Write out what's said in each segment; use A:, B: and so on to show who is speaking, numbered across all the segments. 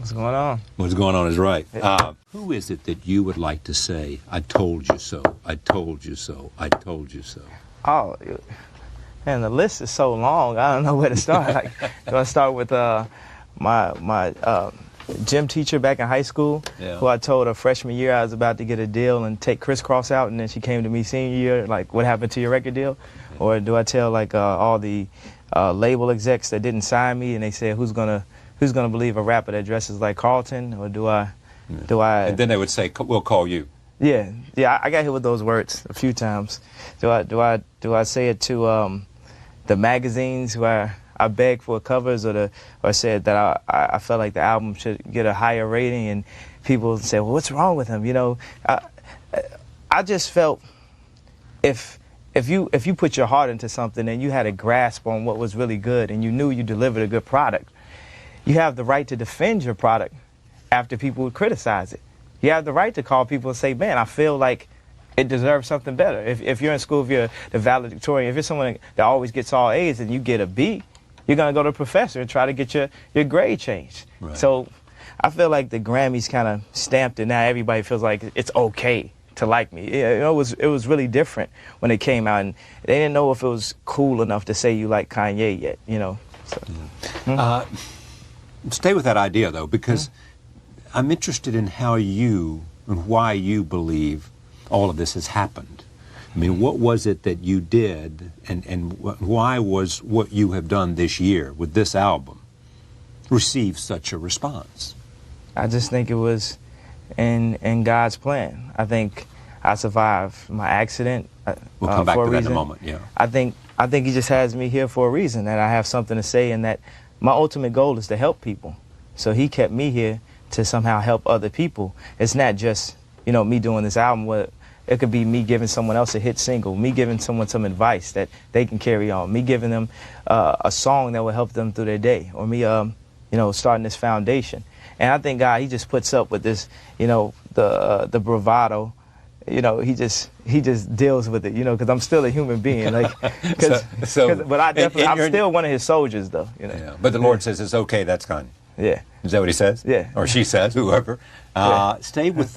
A: What's going on?
B: What's going on is right. Who is it that you would like to say, I told you so, I told you so, I told you so?
A: Oh, man, the list is so long. I don't know where to start. Like, do I start with my gym teacher back in high school, who I told her freshman year I was about to get a deal and take Crisscross out, and then she came to me senior year, like, what happened to your record deal? Or do I tell, like, all the label execs that didn't sign me, and they said, who's gonna believe a rapper that dresses like Carlton? Or do I?
B: And then they would say, we'll call you.
A: Yeah, I got hit with those words a few times. Do I say it to the magazines where I begged for covers, or said that I felt like the album should get a higher rating, and people say, well, what's wrong with him? You know, I just felt if you put your heart into something and you had a grasp on what was really good and you knew you delivered a good product, you have the right to defend your product after people would criticize it. You have the right to call people and say, man, I feel like it deserves something better. If you're in school, if you're the valedictorian, if you're someone that always gets all A's and you get a B, you're going to go to the professor and try to get your grade changed. Right. So I feel like the Grammys kind of stamped it. Now everybody feels like it's okay to like me. You know, it was really different when it came out, and they didn't know if it was cool enough to say you like Kanye yet, you know. So.
B: Stay with that idea, though, because I'm interested in how you and why you believe all of this has happened. I mean, what was it that you did, and why was what you have done this year with this album receive such a response?
A: I just think it was in God's plan. I think I survived my accident.
B: We'll come back
A: for
B: to
A: a
B: that
A: reason.
B: in a moment. Yeah.
A: I think He just has me here for a reason, that I have something to say, and that my ultimate goal is to help people. So He kept me here to somehow help other people. It's not just, you know, me doing this album. Where it could be me giving someone else a hit single, me giving someone some advice that they can carry on, me giving them a song that will help them through their day, or me, you know, starting this foundation. And I think God, He just puts up with this, you know, the bravado. You know, he just deals with it, you know, because I'm still a human being, like, but I'm still one of His soldiers, though, you know.
B: Yeah. But the Lord says it's okay. That's Kanye.
A: Yeah.
B: Is that what He says?
A: Yeah.
B: Or she says, whoever. Stay with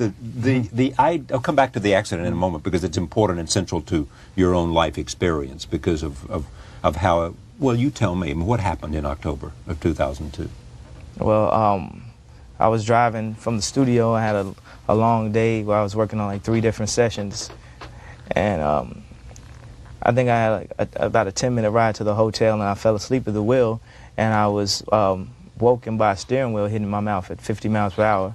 B: I'll come back to the accident in a moment, because it's important and central to your own life experience because of how. Well, you tell me, what happened in October of 2002?
A: Well, I was driving from the studio. I had a long day where I was working on like 3 different sessions, and I think I had like about a 10-minute ride to the hotel, and I fell asleep at the wheel, and I was woken by a steering wheel hitting my mouth at 50 miles per hour.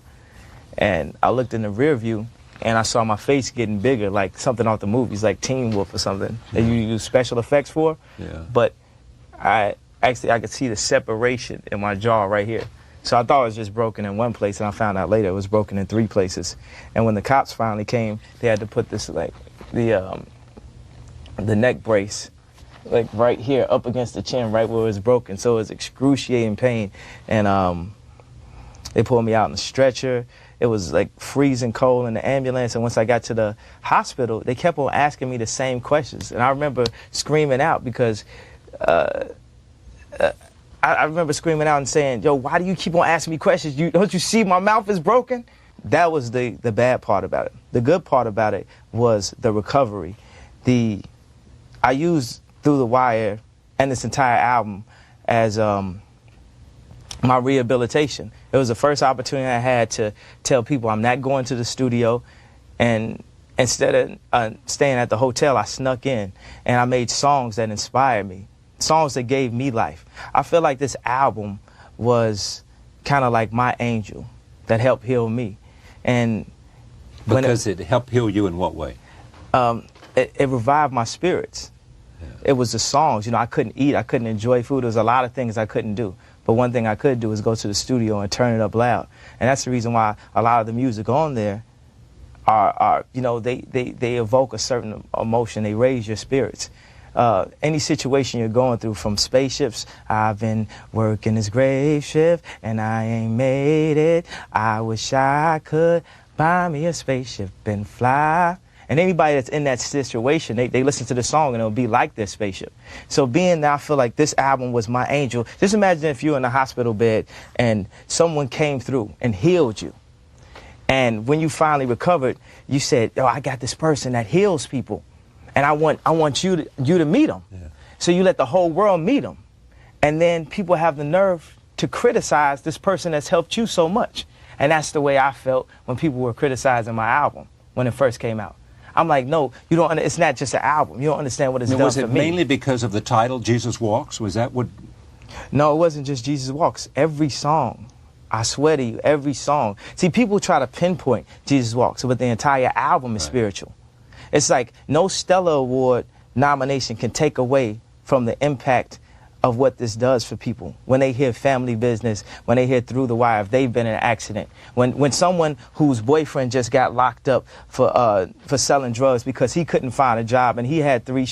A: And I looked in the rear view, and I saw my face getting bigger, like something off the movies, like Teen Wolf or something that you use special effects for.
B: Yeah.
A: But I could see the separation in my jaw right here. So I thought it was just broken in one place, and I found out later it was broken in 3 places. And when the cops finally came, they had to put this, like, the neck brace, like right here up against the chin, right where it was broken. So it was excruciating pain. And they pulled me out in a stretcher. It was like freezing cold in the ambulance. And once I got to the hospital, they kept on asking me the same questions. And I remember screaming out because I remember screaming out and saying, yo, why do you keep on asking me questions? Don't you see my mouth is broken? That was the bad part about it. The good part about it was the recovery. I used Through the Wire and this entire album as my rehabilitation. It was the first opportunity I had to tell people I'm not going to the studio, and instead of staying at the hotel, I snuck in and I made songs that inspired me, songs that gave me life. I feel like this album was kind of like my angel that helped heal me. And
B: because it helped heal you in what way?
A: It revived my spirits. Yeah. It was the songs. You know, I couldn't eat, I couldn't enjoy food. There was a lot of things I couldn't do. But one thing I could do is go to the studio and turn it up loud. And that's the reason why a lot of the music on there are you know, they evoke a certain emotion. They raise your spirits. Any situation you're going through, from spaceships, I've been working this grave shift and I ain't made it. I wish I could buy me a spaceship and fly. And anybody that's in that situation, they listen to the song and it'll be like their spaceship. So being that I feel like this album was my angel, just imagine if you're in a hospital bed and someone came through and healed you. And when you finally recovered, you said, oh, I got this person that heals people. And I want you to meet them. Yeah. So you let the whole world meet them. And then people have the nerve to criticize this person that's helped you so much. And that's the way I felt when people were criticizing my album when it first came out. I'm like, no, you don't. It's not just an album. You don't understand what it's done for me.
B: Was it mainly because of the title, Jesus Walks? Was that what?
A: No, it wasn't just Jesus Walks. Every song, I swear to you, every song. See, people try to pinpoint Jesus Walks, but the entire album is spiritual. It's like no Stellar Award nomination can take away from the impact of what this does for people. When they hear Family Business, when they hear Through the Wire, if they've been in an accident, when someone whose boyfriend just got locked up for selling drugs because he couldn't find a job and he had three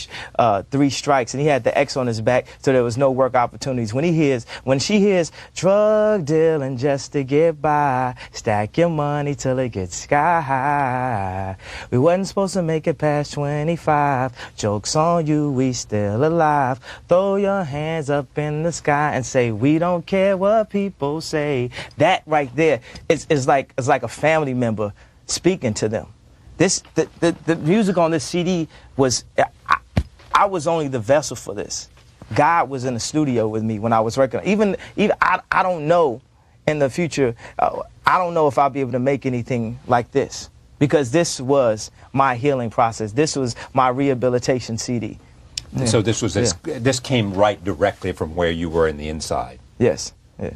A: strikes and he had the X on his back, so there was no work opportunities. When she hears drug dealing just to get by, stack your money till it gets sky high. We wasn't supposed to make it past 25. Joke's on you, we still alive. Throw your hands up in the sky and say, we don't care what people say. That right there is like a family member speaking to them. The music on this CD was, I was only the vessel for this. God was in the studio with me when I was recording. Even I don't know in the future, I don't know if I'll be able to make anything like this, because this was my healing process. This was my rehabilitation CD.
B: Yeah. So this came right directly from where you were in the inside.
A: Yes. Yeah.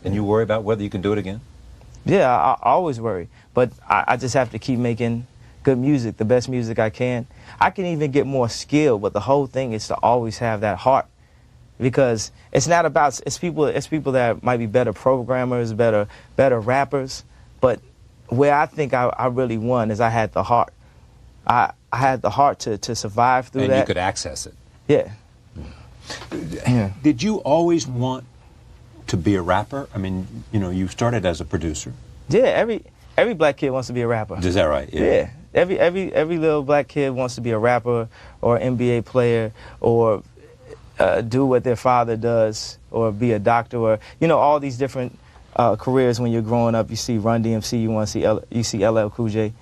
B: And you worry about whether you can do it again?
A: Yeah, I always worry. But I just have to keep making good music, the best music I can. I can even get more skill, but the whole thing is to always have that heart. Because it's not about, it's people that might be better programmers, better rappers. But where I think I really won is I had the heart. I had the heart to survive through that.
B: And you could access it.
A: Yeah.
B: Yeah. Did you always want to be a rapper? I mean, you started as a producer.
A: Yeah, every black kid wants to be a rapper.
B: Is that right?
A: Yeah. Every little black kid wants to be a rapper or an NBA player or do what their father does or be a doctor or, all these different careers when you're growing up. You see Run DMC, you see LL Cool J.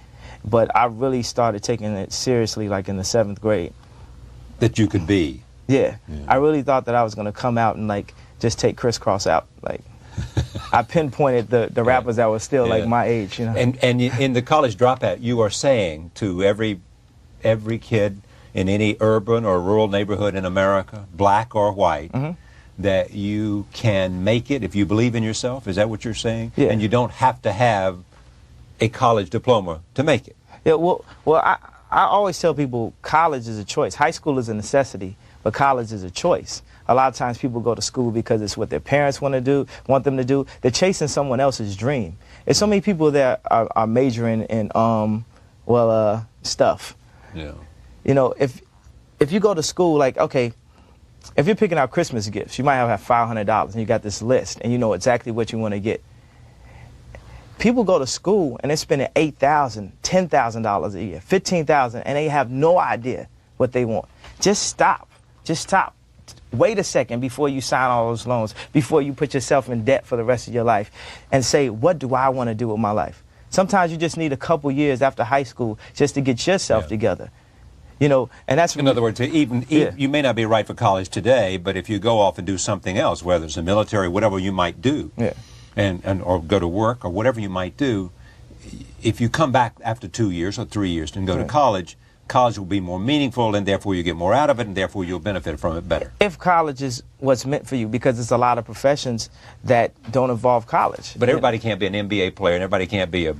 A: But I really started taking it seriously like in the 7th grade.
B: That you could be?
A: Yeah. I really thought that I was going to come out and like just take Crisscross out. Like I pinpointed the rappers that were still like my age.
B: And in the College Dropout, you are saying to every kid in any urban or rural neighborhood in America, black or white, that you can make it if you believe in yourself. Is that what you're saying?
A: Yeah.
B: And you don't have to have a college diploma to make it.
A: Yeah, well, I always tell people college is a choice. High school is a necessity, but college is a choice. A lot of times people go to school because it's what their parents want them to do. They're chasing someone else's dream. There's so many people that are majoring in stuff.
B: Yeah.
A: If you go to school, like, okay, if you're picking out Christmas gifts, you might have $500 and you got this list and you know exactly what you want to get. People go to school and they're spending $8,000, $10,000 a year, $15,000, and they have no idea what they want. Just stop. Wait a second before you sign all those loans, before you put yourself in debt for the rest of your life, and say, what do I want to do with my life? Sometimes you just need a couple years after high school just to get yourself together. And that's
B: in other words, even you may not be right for college today, but if you go off and do something else, whether it's the military, whatever you might do, and or go to work or whatever you might do, if you come back after 2 years or 3 years and go to college will be more meaningful, and therefore you get more out of it, and therefore you'll benefit from it better.
A: If college is what's meant for you, because there's a lot of professions that don't involve college.
B: But everybody can't be an NBA player, and everybody can't be a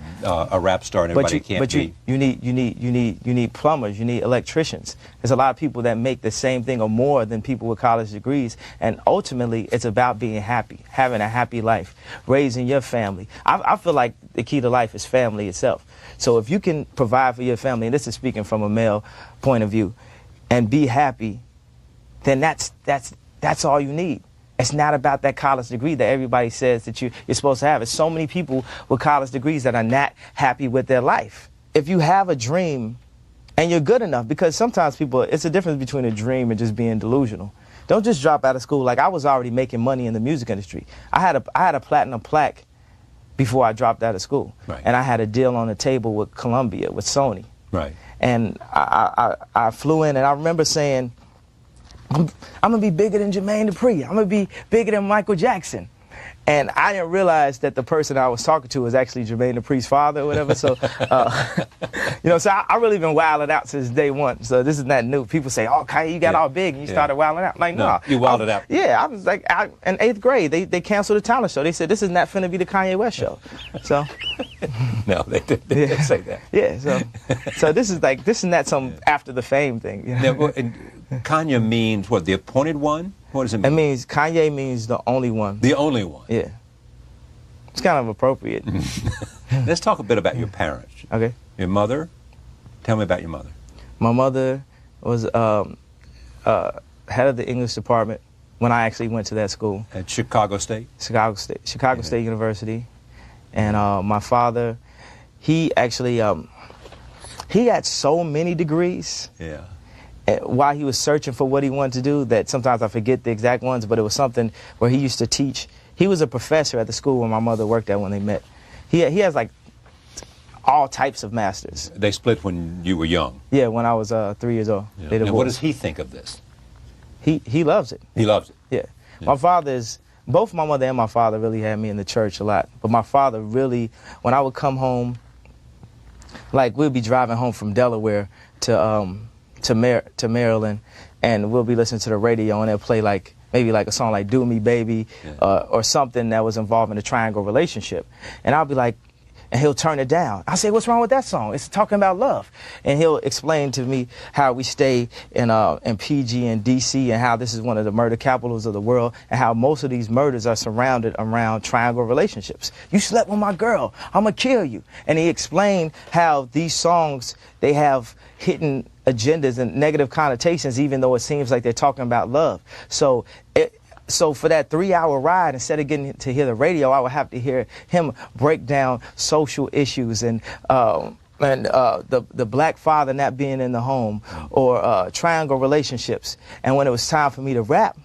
B: rap star, and everybody can't be.
A: You need plumbers, you need electricians. There's a lot of people that make the same thing or more than people with college degrees, and ultimately it's about being happy, having a happy life, raising your family. I feel like the key to life is family itself. So if you can provide for your family, and this is speaking from a male point of view, and be happy, then that's all you need. It's not about that college degree that everybody says that you're supposed to have. There's so many people with college degrees that are not happy with their life. If you have a dream and you're good enough, because sometimes people, it's a difference between a dream and just being delusional. Don't just drop out of school. Like, I was already making money in the music industry. I had a platinum plaque before I dropped out of school.
B: Right.
A: And I had a deal on the table with Columbia, with Sony.
B: Right.
A: And I flew in, and I remember saying, I'm going to be bigger than Jermaine Dupri. I'm going to be bigger than Michael Jackson. And I didn't realize that the person I was talking to was actually Jermaine Dupri's father or whatever. So, so I really been wilding out since day one. So this is not new. People say, oh, Kanye, you got all big and you started wilding out. I'm like, no.
B: You wilded out.
A: Yeah, I was like, in 8th grade, they canceled the talent show. They said, this is not finna be the Kanye West show. So.
B: No, they didn't say that.
A: Yeah, so this is not some after the fame thing. You know?
B: Now, and Kanye means what, the appointed one? What does it mean?
A: It means, Kanye means the only one.
B: The only one.
A: Yeah. It's kind of appropriate.
B: Let's talk a bit about your parents.
A: Okay.
B: Your mother. Tell me about your mother.
A: My mother was head of the English department when I actually went to that school.
B: At Chicago State?
A: Chicago State University. And my father, he actually, he had so many degrees.
B: Yeah.
A: While he was searching for what he wanted to do, that sometimes I forget the exact ones, but it was something where he used to teach. He was a professor at the school where my mother worked at when they met. He has like all types of masters.
B: They split when you were young?
A: Yeah, when I was 3 years old.
B: Yeah. Now, what does he think of this?
A: He loves it.
B: He loves it?
A: Yeah. My father's, both my mother and my father really had me in the church a lot. But my father really, when I would come home, like we'd be driving home from Delaware to Maryland, and we'll be listening to the radio, and they'll play like maybe like a song like "Do Me Baby," or something that was involving a triangle relationship, and I'll be like, and he'll turn it down. I say, what's wrong with that song? It's talking about love. And he'll explain to me how we stay in PG and DC, and how this is one of the murder capitals of the world, and how most of these murders are surrounded around triangle relationships. You slept with my girl, I'm gonna kill you. And he explained how these songs, they have hidden agendas and negative connotations, even though it seems like they're talking about love. So for that 3-hour ride, instead of getting to hear the radio, I would have to hear him break down social issues and the black father not being in the home, or triangle relationships. And when it was time for me to rap,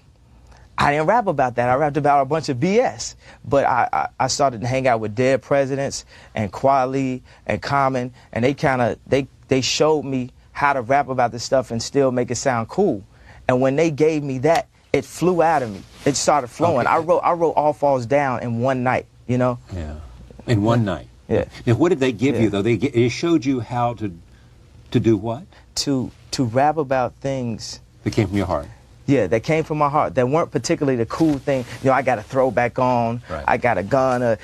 A: I didn't rap about that. I rapped about a bunch of BS. But I started to hang out with Dead Presidents and Kweli and Common, and they showed me how to rap about this stuff and still make it sound cool. And when they gave me that, it flew out of me. It started flowing. Okay. I wrote All Falls Down in one night, you know?
B: Yeah. In one night.
A: Yeah.
B: Now, what did they give you, though? They showed you how to do what?
A: To rap about things
B: that came from your heart.
A: Yeah, that came from my heart. That weren't particularly the cool thing. You know, I got a throwback on. Right. I got a gun. I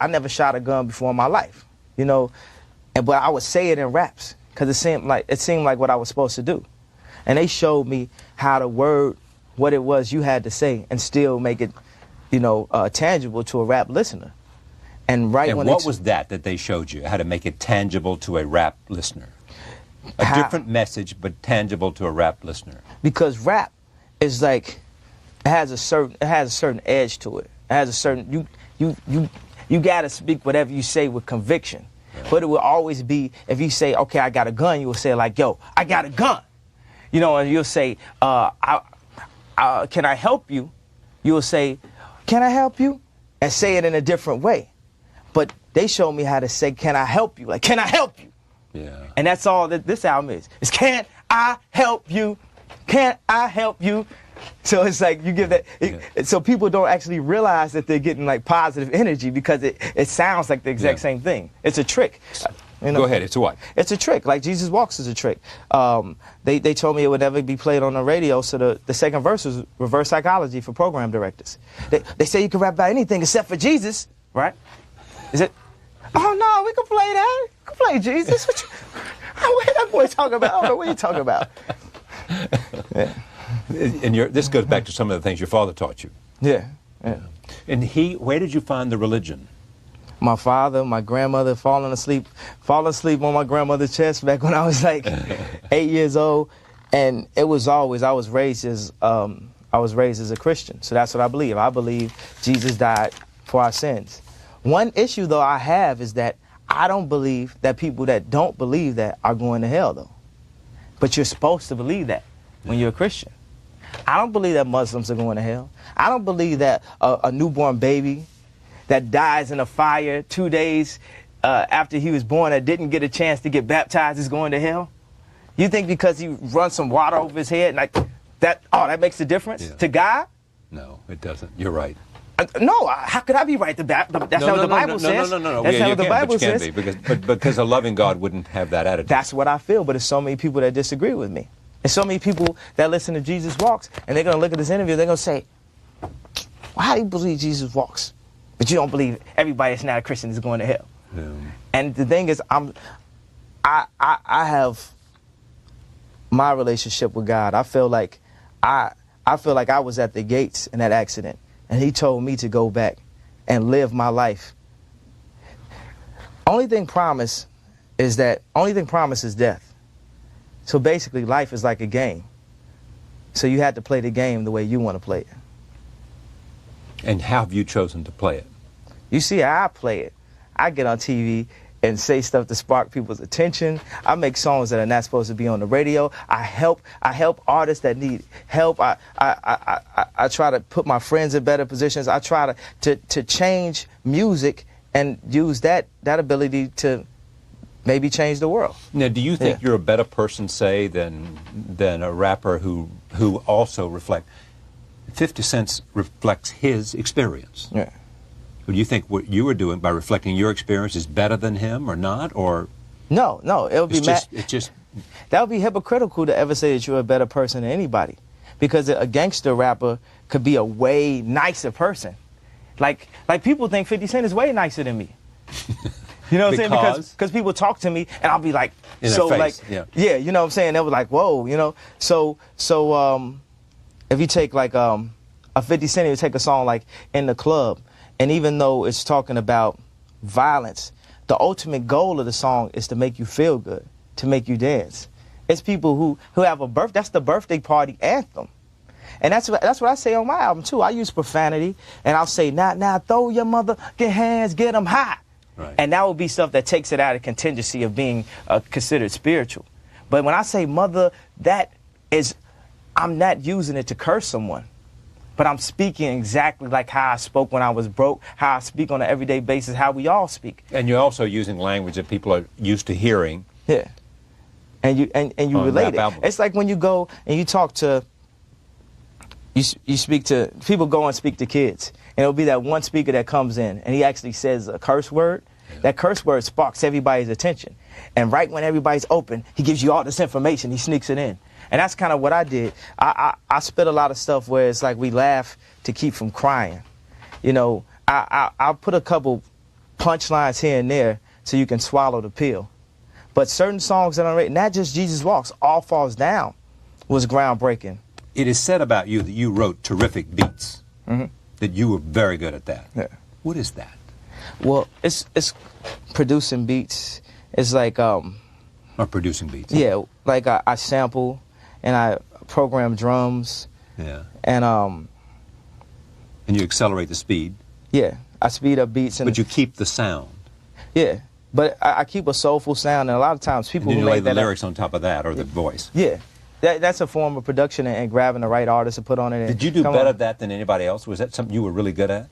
A: never shot a gun before in my life. You know, but I would say it in raps because it seemed like what I was supposed to do. And they showed me how to word what it was you had to say and still make it, tangible to a rap listener. And
B: what was that they showed you, how to make it tangible to a rap listener? A different message, but tangible to a rap listener.
A: Because rap is like, it has a certain edge to it. It has a certain, you got to speak whatever you say with conviction. Right. But it will always be, if you say, okay, I got a gun, you will say like, yo, I got a gun. And you'll say, can I help you? You'll say, can I help you? And say it in a different way. But they showed me how to say, can I help you? Like, can I help you?
B: Yeah.
A: And that's all that this album is. It's, can I help you? Can I help you? So it's like you give that. So people don't actually realize that they're getting like positive energy because it sounds like the exact same thing. It's a trick.
B: Go ahead. It's a what?
A: It's a trick. Like Jesus Walks is a trick. They told me it would never be played on the radio. So the second verse was reverse psychology for program directors. They say you can rap about anything except for Jesus, right? Is it? Oh no, we can play that. We can play Jesus. What that boy talking about? I don't know what you talking about. Yeah.
B: And this goes back to some of the things your father taught you.
A: Yeah.
B: And where did you find the religion?
A: My father, my grandmother, falling asleep on my grandmother's chest back when I was like 8 years old, and it was always I was raised as a Christian, so that's what I believe. I believe Jesus died for our sins. One issue though I have is that I don't believe that people that don't believe that are going to hell, though. But you're supposed to believe that when you're a Christian. I don't believe that Muslims are going to hell. I don't believe that a newborn baby that dies in a fire 2 days after he was born that didn't get a chance to get baptized is going to hell. You think because he runs some water over his head like that, that makes a difference to God?
B: No, it doesn't. You're right.
A: No, how could I be right? That's not what the Bible says.
B: No.
A: That's not what the Bible says.
B: Because a loving God wouldn't have that attitude.
A: That's what I feel, but there's so many people that disagree with me. And so many people that listen to Jesus Walks, and they're going to look at this interview, they're going to say, well, how do you believe Jesus walks? But you don't believe everybody that's not a Christian is going to hell. Yeah. And the thing is, I have my relationship with God. I feel like I was at the gates in that accident, and he told me to go back and live my life. Only thing promised is death. So basically, life is like a game. So you have to play the game the way you want to play it.
B: And how have you chosen to play it?
A: You see how I play it. I get on TV and say stuff to spark people's attention. I make songs that are not supposed to be on the radio. I help artists that need help. I try to put my friends in better positions. I try to change music and use that ability to maybe change the world.
B: Now, do you think you're a better person, say, than a rapper who also 50 Cent reflects his experience?
A: Yeah.
B: Do you think what you were doing by reflecting your experience is better than him or not? Or
A: no, it would be that would be hypocritical to ever say that you're a better person than anybody, because a gangster rapper could be a way nicer person. Like people think 50 Cent is way nicer than me. You know what I'm saying? Because people talk to me and I'll be like, so like, yeah, you know what I'm saying? They were like, whoa, you know. So if you take like a 50 Cent, you take a song like In the Club, and even though it's talking about violence, the ultimate goal of the song is to make you feel good, to make you dance. It's people who have a birth. That's the birthday party anthem. And that's what I say on my album too. I use profanity, and I'll say, now throw your mother, get hands, get them hot. Right. And that would be stuff that takes it out of contingency of being considered spiritual. But when I say mother, I'm not using it to curse someone. But I'm speaking exactly like how I spoke when I was broke, how I speak on an everyday basis, how we all speak.
B: And you're also using language that people are used to hearing.
A: Yeah. And you relate it. It's like when you go and you talk to, you speak to, people go and speak to kids. And it'll be that one speaker that comes in and he actually says a curse word. Yeah. That curse word sparks everybody's attention. And right when everybody's open, he gives you all this information. He sneaks it in. And that's kind of what I did. I spit a lot of stuff where it's like we laugh to keep from crying. You know, I'll put a couple punchlines here and there so you can swallow the pill. But certain songs that I written, not just Jesus Walks, All Falls Down, was groundbreaking.
B: It is said about you that you wrote terrific beats, that you were very good at that.
A: Yeah.
B: What is that?
A: Well, it's producing beats. It's like...
B: or producing beats.
A: Yeah, like I sample and I program drums.
B: Yeah.
A: And
B: you accelerate the speed.
A: Yeah, I speed up beats.
B: But you keep the sound.
A: Yeah, but I keep a soulful sound, and a lot of times people who
B: lay
A: make
B: the lyrics on top of that, or the voice.
A: Yeah, that's a form of production and grabbing the right artist to put on it.
B: Did you do better at that than anybody else? Was that something you were really good at?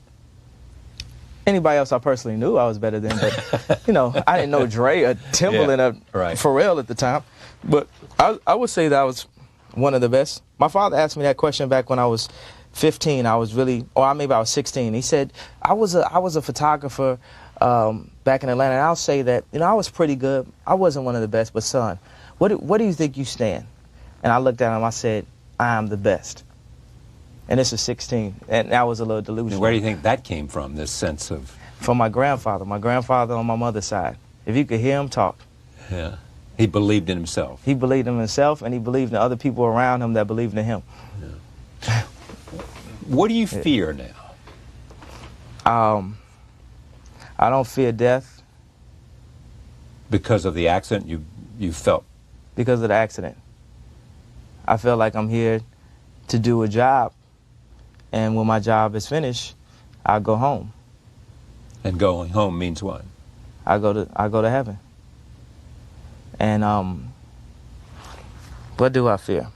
A: Anybody else I personally knew I was better than, but you know, I didn't know Dre or Timbaland or Pharrell at the time. But I would say that I was one of the best. My father asked me that question back when I was 15. I was maybe I was 16. He said I was a photographer back in Atlanta, and I'll say that, you know, I was pretty good. I wasn't one of the best, but son, what do you think you stand? And I looked at him. I said, I am the best. And this is 16, and that was a little delusional.
B: And where do you think that came from, this sense of...
A: From my grandfather on my mother's side. If you could hear him talk.
B: Yeah. He believed in himself.
A: He believed in himself, and he believed in other people around him that believed in him.
B: Yeah. What do you fear now?
A: I don't fear death.
B: Because of the accident you felt?
A: Because of the accident. I feel like I'm here to do a job. And when my job is finished, I'll go home.
B: And going home means what?
A: I go to heaven. And what do I fear?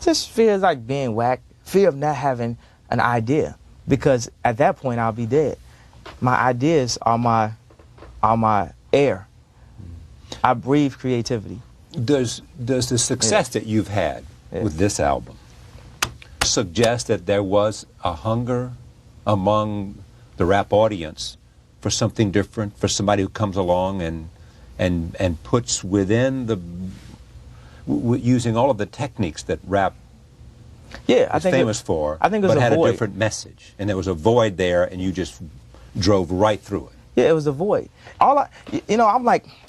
A: Just fear like being whacked, fear of not having an idea, because at that point I'll be dead. My ideas are my air. I breathe creativity.
B: Does the success that you've had with this album suggest that there was a hunger among the rap audience for something different, for somebody who comes along and puts within the using all of the techniques that rap is famous for,
A: I think it was
B: but had
A: void.
B: a different message, and there was a void there, and you just drove right through it.
A: Yeah, it was a void. I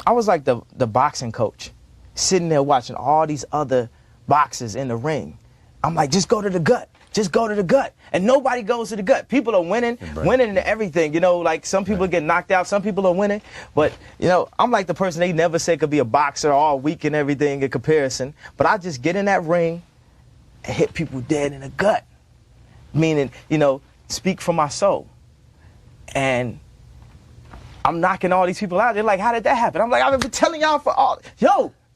A: was like the boxing coach, sitting there watching all these other boxers in the ring. I'm like, just go to the gut. Just go to the gut. And nobody goes to the gut. People are winning in everything. You know, like some people get knocked out, some people are winning. But, you know, I'm like the person they never say could be a boxer all week and everything in comparison. But I just get in that ring and hit people dead in the gut. Meaning, you know, speak from my soul. And I'm knocking all these people out. They're like, how did that happen? I'm like, I've been telling y'all for all,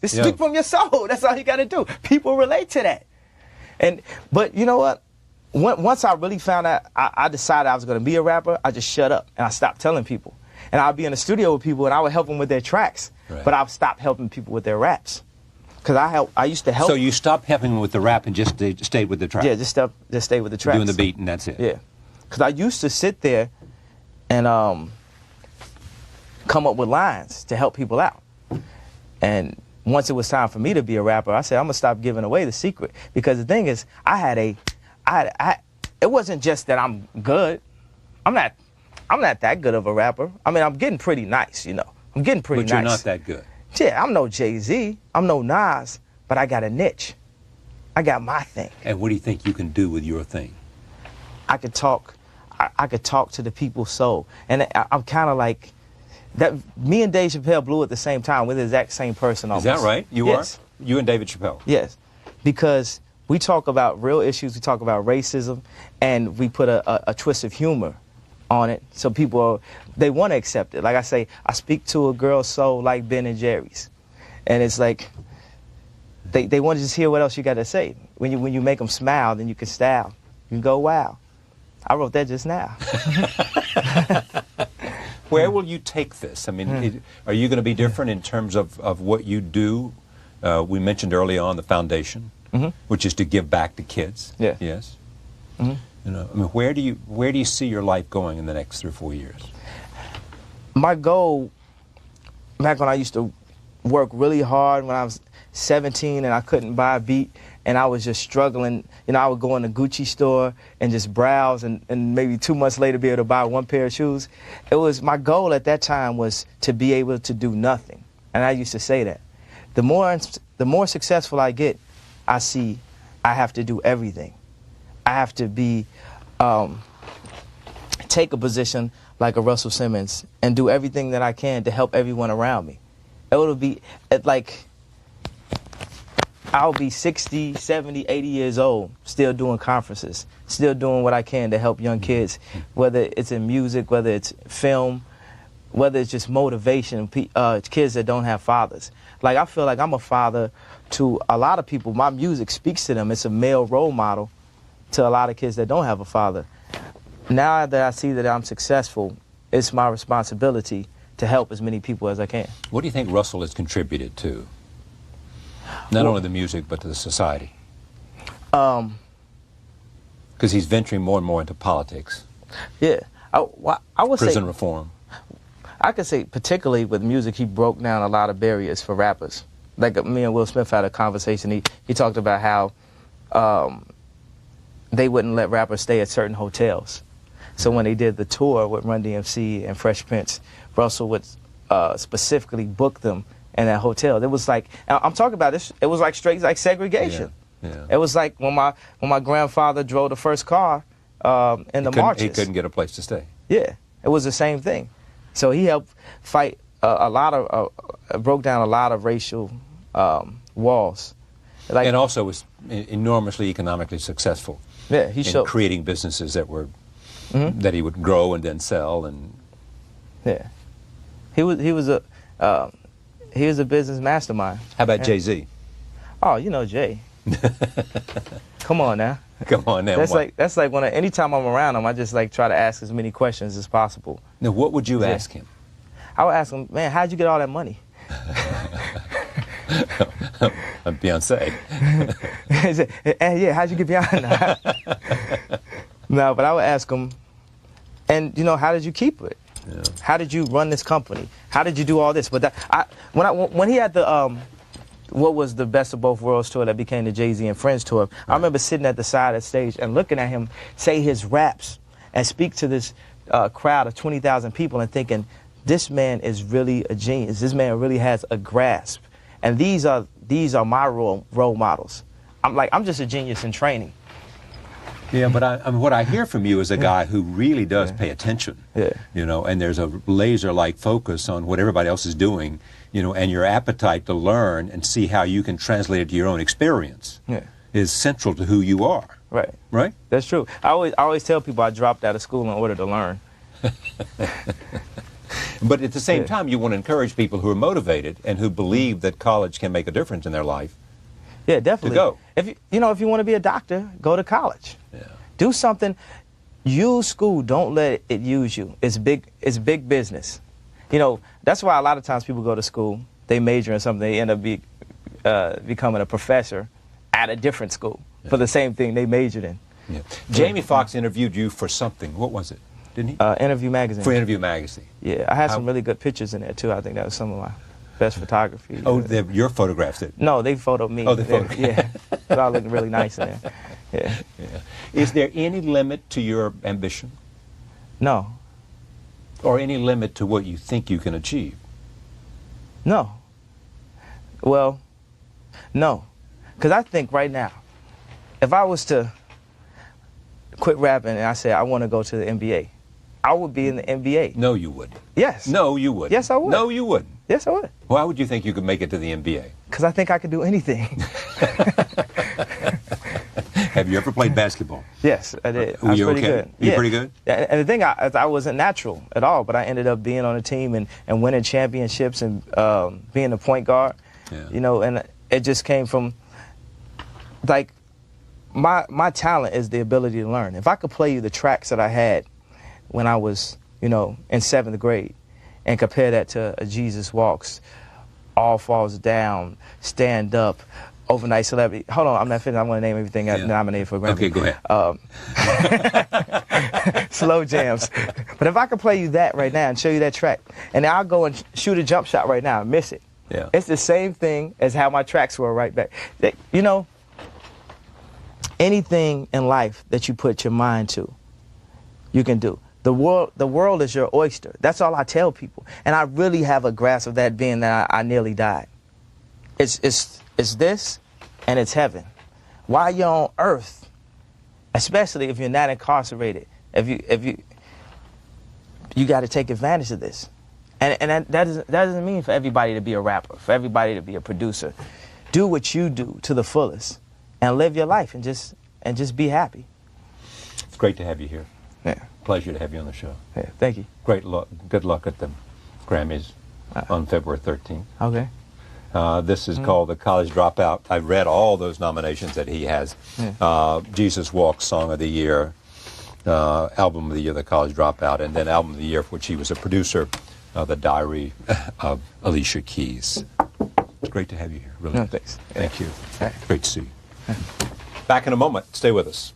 A: just speak from your soul. That's all you got to do. People relate to that. But you know what? Once I really found out, I decided I was going to be a rapper, I just shut up and I stopped telling people. And I'd be in the studio with people and I would help them with their tracks, but I've stopped helping people with their raps. Because I used to help.
B: So you stopped helping them with the rap and just stayed with the tracks?
A: Yeah, just stay with the tracks.
B: Doing the beat and that's it?
A: Yeah. Because I used to sit there and come up with lines to help people out. And once it was time for me to be a rapper, I said, I'm going to stop giving away the secret. Because the thing is, it wasn't just that I'm good. I'm not that good of a rapper. I mean, I'm getting pretty nice, you know. I'm getting pretty nice.
B: But you're not that good.
A: Yeah, I'm no Jay-Z. I'm no Nas. But I got a niche. I got my thing.
B: And what do you think you can do with your thing?
A: I could talk to the people's soul. And I'm kind of like, that. Me and Dave Chappelle blew at the same time. We're the exact same person almost.
B: Is that right?
A: Yes.
B: You and David Chappelle?
A: Yes. Because we talk about real issues, we talk about racism, and we put a twist of humor on it. So people, they want to accept it. Like I say, I speak to a girl's soul like Ben and Jerry's. And it's like, they want to just hear what else you got to say. When you make them smile, then you can style. You can go, wow. I wrote that just now.
B: Where will you take this? I mean, are you going to be different in terms of what you do? We mentioned early on the foundation, which is to give back to kids.
A: Yeah.
B: Yes. You know, I mean, where do you see your life going in the next 3 or 4 years?
A: My goal, back when I used to work really hard when I was 17 and I couldn't buy a beat and I was just struggling. You know, I would go in the Gucci store and just browse and maybe 2 months later be able to buy 1 pair of shoes. It was, my goal at that time was to be able to do nothing. And I used to say that. The more successful I get, I see I have to do everything. I have to be, take a position like a Russell Simmons and do everything that I can to help everyone around me. It would be like, I'll be 60, 70, 80 years old, still doing conferences, still doing what I can to help young kids, whether it's in music, whether it's film, whether it's just motivation, kids that don't have fathers. Like, I feel like I'm a father to a lot of people. My music speaks to them. It's a male role model to a lot of kids that don't have a father. Now that I see that I'm successful, it's my responsibility to help as many people as I can.
B: What do you think Russell has contributed to? Not only the music, but to the society? Because he's venturing more and more into politics.
A: Yeah. I would say
B: prison reform.
A: I could say particularly with music, he broke down a lot of barriers for rappers. Like me and Will Smith had a conversation. He talked about how they wouldn't let rappers stay at certain hotels. So when they did the tour with Run DMC and Fresh Prince, Russell would specifically book them in that hotel. It was like, I'm talking about this, it was like straight like segregation.
B: Yeah.
A: It was like when my grandfather drove the first car in the marches.
B: He couldn't get a place to stay.
A: Yeah, it was the same thing. So he helped fight broke down a lot of racial walls. Like,
B: and also was enormously economically successful.
A: Yeah, he showed
B: creating businesses that were that he would grow and then sell and.
A: Yeah. He was a business mastermind.
B: How about
A: Yeah.
B: Jay-Z?
A: Oh, you know Jay. Come on now.
B: Come on now.
A: That's like when anytime I'm around him, I just like try to ask as many questions as possible.
B: Now, what would you ask him?
A: I would ask him, man, how'd you get all that money?
B: Beyonce.
A: He said, yeah, how'd you get Beyonce? No, but I would ask him, and you know, how did you keep it?
B: Yeah.
A: How did you run this company? How did you do all this? But when he had the what was the Best of Both Worlds tour that became the Jay-Z and Friends tour, I remember sitting at the side of the stage and looking at him say his raps and speak to this crowd of 20,000 people and thinking, this man is really a genius. This man really has a grasp. And these are my role models. I'm just a genius in training.
B: Yeah, but what I hear from you is a guy who really does pay attention.
A: Yeah.
B: You know, and there's a laser-like focus on what everybody else is doing, you know, and your appetite to learn and see how you can translate it to your own experience is central to who you are.
A: Right.
B: Right?
A: That's true. I always tell people I dropped out of school in order to learn.
B: But at the same time, you want to encourage people who are motivated and who believe that college can make a difference in their life.
A: Yeah, definitely.
B: To go.
A: If you want to be a doctor, go to college.
B: Yeah.
A: Do something. Use school. Don't let it use you. It's big business. You know, that's why a lot of times people go to school, they major in something, they end up becoming a professor at a different school for the same thing they majored in.
B: Yeah. Jamie Foxx interviewed you for something. What was it? Didn't he?
A: Interview Magazine.
B: For Interview Magazine.
A: Yeah, I had some really good pictures in there too. I think that was some of my best photography.
B: Oh, your photographs?
A: No, they photoed me.
B: Oh, they photoed you.
A: Yeah, but I looked really nice in there. Yeah.
B: Is there any limit to your ambition?
A: No.
B: Or any limit to what you think you can achieve?
A: No. Well, no. Because I think right now, if I was to quit rapping and I said I want to go to the NBA, I would be in the NBA.
B: No, you wouldn't.
A: Yes.
B: No, you wouldn't.
A: Yes, I would.
B: No, you wouldn't.
A: Yes, I would.
B: Why would you think you could make it to the NBA?
A: Because I think I could do anything.
B: Have you ever played basketball?
A: Yes, I did.
B: Were
A: I was
B: you
A: pretty
B: okay?
A: good.
B: You pretty good?
A: And the thing, I wasn't natural at all, but I ended up being on a team and winning championships and being a point guard.
B: Yeah.
A: You know, and it just came from, like, my talent is the ability to learn. If I could play you the tracks that I had when I was, you know, in 7th grade and compare that to a Jesus Walks, All Falls Down, Stand Up, Overnight Celebrity. Hold on, I'm not finished. I want to name everything I nominated for Grammy.
B: Okay, go ahead.
A: Slow jams. But if I could play you that right now and show you that track, and I'll go and shoot a jump shot right now and miss it.
B: Yeah.
A: It's the same thing as how my tracks were right back. You know, anything in life that you put your mind to, you can do. The world is your oyster. That's all I tell people. And I really have a grasp of that, being that I nearly died. It's this, and it's heaven. While you're on earth, especially if you're not incarcerated, if you got to take advantage of this. And that doesn't mean for everybody to be a rapper, for everybody to be a producer. Do what you do to the fullest and live your life and just be happy.
B: It's great to have you here.
A: Yeah.
B: Pleasure to have you on the show.
A: Yeah, thank you.
B: Great luck. Good luck at the Grammys on February 13th.
A: Okay.
B: This is called The College Dropout. I read all those nominations that he has. Yeah. Jesus Walks, Song of the Year, Album of the Year, The College Dropout, and then Album of the Year, for which he was a producer, The Diary of Alicia Keys. It's great to have you here, really.
A: No, thanks.
B: Thank you.
A: Right.
B: Great to see you. Back in a moment. Stay with us.